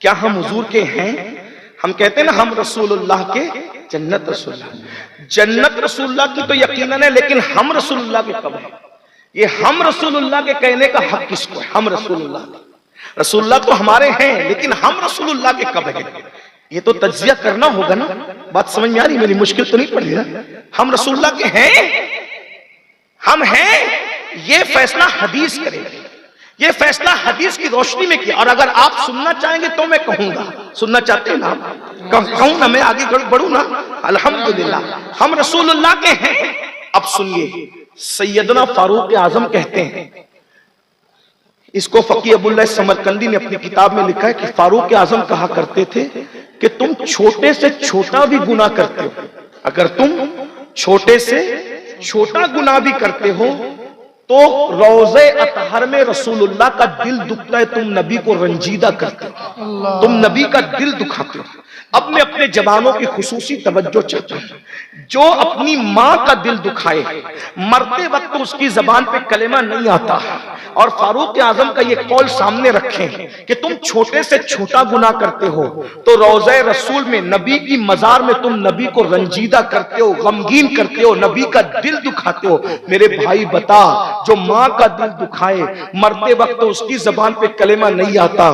کیا ہم حضور کے ہیں؟ ہم کہتے ہیں نا ہم رسول اللہ کے، جنت رسول اللہ، جنت رسول اللہ کی تو یقیناً ہے، لیکن ہم رسول اللہ کے کب ہیں؟ یہ ہم رسول اللہ کے کہنے کا حق کس کو ہے؟ ہم رسول اللہ کے، رسول اللہ تو ہمارے ہیں، لیکن ہم رسول اللہ کے کب ہیں؟ یہ تو تجزیہ کرنا ہوگا نا۔ بات سمجھ میں آ رہی؟ میری مشکل تو نہیں پڑ رہی نا؟ ہم رسول اللہ کے ہیں، ہم ہیں، یہ فیصلہ حدیث کرے گی، یہ فیصلہ حدیث کی روشنی میں کیا۔ اور اگر آپ سننا چاہیں گے تو میں کہوں گا، سننا چاہتے ہیں نا آپ؟ کہوں نا، میں آگے بڑھوں نا؟ الحمدللہ ہم رسول اللہ کے ہیں۔ اب سنیے، سیدنا فاروق اعظم کہتے ہیں، اس کو فقیہ ابو اللہ سمرقندی نے اپنی کتاب میں لکھا ہے کہ فاروق اعظم کہا کرتے تھے کہ تم چھوٹے سے چھوٹا بھی گناہ کرتے ہو، اگر تم چھوٹے سے چھوٹا گناہ بھی کرتے ہو تو روضہ اطہر میں رسول اللہ کا دل دکھتا ہے، تم نبی کو رنجیدہ کرتے ہو، تم نبی کا دل دکھاتے ہو۔ اب میں اپنے جوانوں کی خصوصی توجہ چاہتا ہوں، جو اپنی ماں کا دل دکھائے، مرتے وقت اس کی زبان پہ کلمہ نہیں آتا، اور فاروق اعظم کا یہ قول سامنے رکھیں کہ تم چھوٹے سے چھوٹا گناہ کرتے ہو تو روضہ رسول میں، نبی کی مزار میں تم نبی کو رنجیدہ کرتے ہو، غمگین کرتے ہو، نبی کا دل دکھاتے ہو۔ میرے بھائی بتا، جو ماں کا دل دکھائے، مرتے وقت اس کی زبان پہ کلمہ نہیں آتا،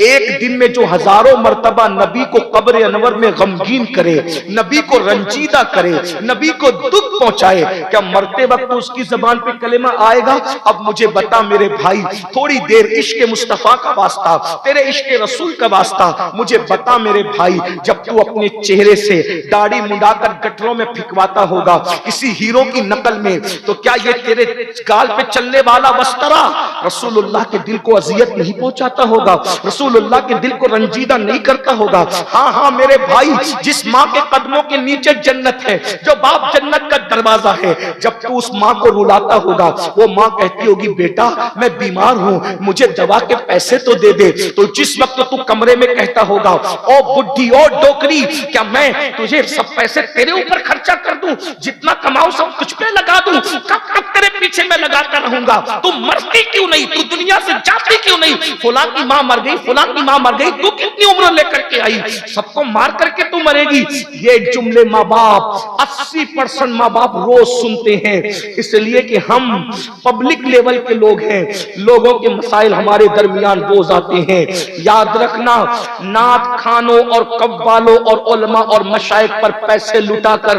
ایک دن میں جو ہزاروں مرتبہ نبی کو قبر انور میں غمگین کرے، نبی کو رنجیدہ کرے، نبی کو دکھ پہنچائے، کیا مرتے وقت اس کی زبان پہ کلمہ آئے گا؟ اب مجھے بتا میرے بھائی، تھوڑی دیر عشق مصطفیٰ کا واسطہ، تیرے عشق رسول کا واسطہ، مجھے بتا میرے بھائی، جب تو اپنے چہرے سے داڑھی منڈا کر گٹروں میں پھکواتا ہوگا کسی ہیرو کی نقل میں، تو کیا یہ تیرے گال پہ چلنے والا وسترا رسول اللہ کے دل کو اذیت نہیں پہنچاتا ہوگا؟ رسول اللہ کے دل کو رنجیدہ نہیں کرتا ہوگا؟ ہاں ہاں میرے بھائی، جس ماں کے قدموں کے نیچے جنت ہے، جو باپ جنت کا دروازہ ہے، جب تو اس ماں کو رلاتا ہوگا، وہ ماں کہتی ہوگی بیٹا میں بیمار ہوں، مجھے دوا کے پیسے تو دے دے، تو جس وقت تو کمرے میں کہتا ہوگا او بڈھی او ڈوکری، کیا میں تجھے سب پیسے تیرے اوپر خرچہ کر دوں، جتنا کماؤ سب تجھ پہ لگا دوں، کب تک تیرے پیچھے میں لگاتا رہوں گا؟ تو مرتی کیوں نہیں؟ تو دنیا سے جاتی کیوں نہیں؟ فلاں کی ماں مر گئی، فلاں کی ماں مر گئی، تو کتنی عمر لے کر کے آئی؟ سب کو مار کر کے تو مرے گی۔ یہ جملے ماں باپ 80% ماں باپ روز سنتے ہیں، اس لیے کہ ہم پبلک لیول کے لوگ ہیں، لوگوں کے مسائل ہمارے درمیان روز آتے ہیں۔ یاد رکھنا، نعت خانوں اور قوالوں اور علماء اور مشائخ پر پیسے لٹا کر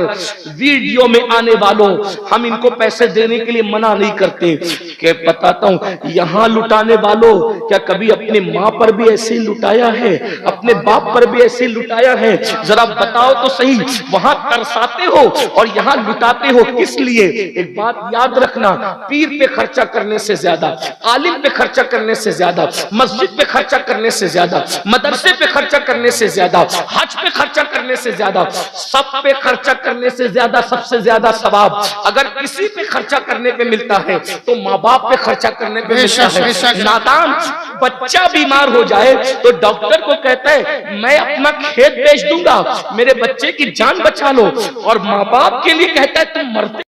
ویڈیو میں آنے والوں، ہم ان کو پیسے دینے کے لیے منع نہیں کرتے کہ بتاتا ہوں، یہاں لٹانے والوں کیا کبھی اپنے ماں پر بھی ایسے لٹایا ہے؟ اپنے باپ پر بھی ایسے لٹایا ہے؟ ذرا بتاؤ تو صحیح، وہاں ترساتے ہو اور یہاں لٹاتے ہو کس لیے؟ ایک بات یاد رکھنا، پیر پہ خرچہ کرنے سے زیادہ، عالم پہ خرچہ کرنے سے زیادہ، مسجد پہ خرچہ کرنے سے زیادہ، مدرسے پہ خرچہ کرنے سے زیادہ، حج پہ خرچہ کرنے سے زیادہ، سب پہ خرچہ کرنے سے زیادہ، سب سے زیادہ ثواب اگر کسی پہ خرچہ کرنے پہ ملتا ہے تو ماں باپ پہ خرچہ کرنے پہ ملتا ہے۔ نادان بچہ بیمار ہو جائے تو ڈاکٹر کو کہتا ہے میں اپنا کھیت بیچ دوں گا، میرے بچے کی جان بچا لو، اور ماں باپ کے لیے کہتا ہے تم مرتے